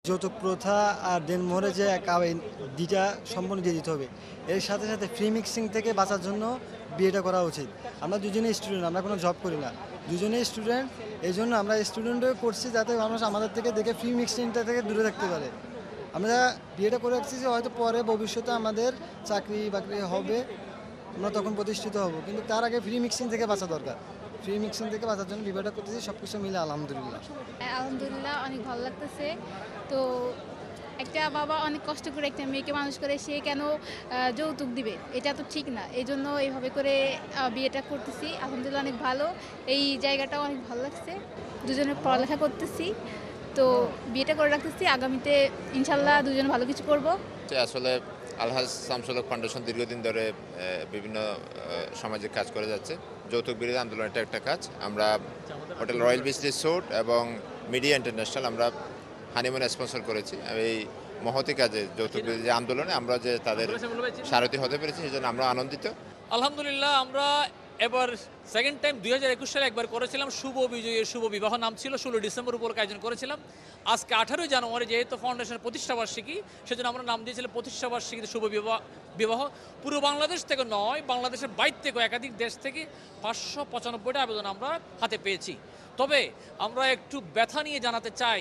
যৌতুক প্রথা আর দেনমোহরে যে দুইটা সম্পূর্ণ দিয়ে দিতে হবে। এর সাথে সাথে ফ্রি মিক্সিং থেকে বাঁচার জন্য বিয়েটা করা উচিত। আমরা দুজনেই স্টুডেন্ট, আমরা কোনো জব করি না, দুজনেই স্টুডেন্ট। এই জন্য আমরা স্টুডেন্টও করছি যাতে মানুষ আমাদের থেকে দেখে ফ্রি মিক্সিংটা থেকে দূরে থাকতে পারে। আমরা বিয়েটা করে রাখছি যে হয়তো পরে ভবিষ্যতে আমাদের চাকরি বাকরি হবে, আমরা তখন প্রতিষ্ঠিত হব, কিন্তু তার আগে ফ্রি মিক্সিং থেকে বাঁচা দরকার। ফ্রি মিক্সিং থেকে বাঁচার জন্য বিয়েটা করতেছি, সব কিছু মিলে আলহামদুলিল্লাহ। আলহামদুলিল্লাহ অনেক ভালো লাগতেছে। তো একটা বাবা অনেক কষ্ট করে একটা মেয়েকে মানুষ করে, সে কেন যৌতুক দিবে? এটা তো ঠিক না। এই জন্য এইভাবে করে বিয়েটা করতেছি। আলহামদুলিল্লাহ অনেক ভালো, এই জায়গাটাও অনেক ভালো লাগছে। দুজনে পড়ালেখা করতেছি, তো বিয়েটা করে রাখতেছি। আগামীতে ইনশাল্লাহ দুজনে ভালো কিছু করব। আসলে আলহাজ শামসুল হক ফাউন্ডেশন দীর্ঘদিন ধরে বিভিন্ন সামাজিক কাজ করে যাচ্ছে। যৌতুক বিরোধী আন্দোলন এটা একটা কাজ। আমরা হোটেল রয়্যাল বিচ রিসোর্ট এবং মিডিয়া ইন্টারন্যাশনাল আমরা হানিমুন স্পন্সর করেছি। এই মহতি কাজে যৌতুক বিরোধী আন্দোলনে আমরা যে তাদের সারথি হতে পেরেছি সেই জন্য আমরা আনন্দিত। আলহামদুলিল্লাহ আমরা এবার সেকেন্ড টাইম 2021 সালে একবার করেছিলাম, শুভ বিজয়ের শুভ বিবাহ নাম ছিল। 16 ডিসেম্বর উপলক্ষে আয়োজন করেছিলাম। আজকে 18 জানুয়ারি যেহেতু ফাউন্ডেশনের প্রতিষ্ঠাবার্ষিকী, সেজন্য আমরা নাম দিয়েছিলাম প্রতিষ্ঠাবার্ষিকীতে শুভ বিবাহ। পুরো বাংলাদেশ থেকে নয়, বাংলাদেশের বাইরে থেকে একাধিক দেশ থেকে 595টা আবেদন আমরা হাতে পেয়েছি। তবে আমরা একটু ব্যথা নিয়ে জানাতে চাই,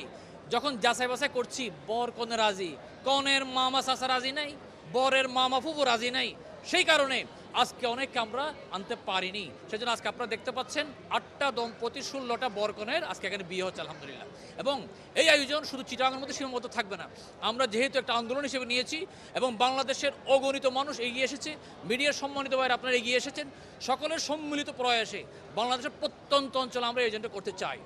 যখন যাচাই বাছাই করছি বর কনে রাজি, কনের মামা চাচা রাজি নাই, বরের মামা ফুফু রাজি নাই, সেই কারণে আজকে অনেককে আমরা আনতে পারিনি। সেজন্য আজকে আপনারা দেখতে পাচ্ছেন 8টা দম্পতি 16টা বরকনের আজকে এখানে বিয়ে হচ্ছে আলহামদুলিল্লাহ। এবং এই আয়োজন শুধু চিটাগাংয়ের মধ্যে সীমাবদ্ধ থাকবে না, আমরা যেহেতু একটা আন্দোলন হিসেবে নিয়েছি এবং বাংলাদেশের অগণিত মানুষ এগিয়ে এসেছে, মিডিয়ার সম্মানিত ভাইরা আপনারা এগিয়ে এসেছেন, সকলের সম্মিলিত প্রয়াসে বাংলাদেশের প্রত্যন্ত অঞ্চলে আমরা এই আয়োজনটা করতে চাই।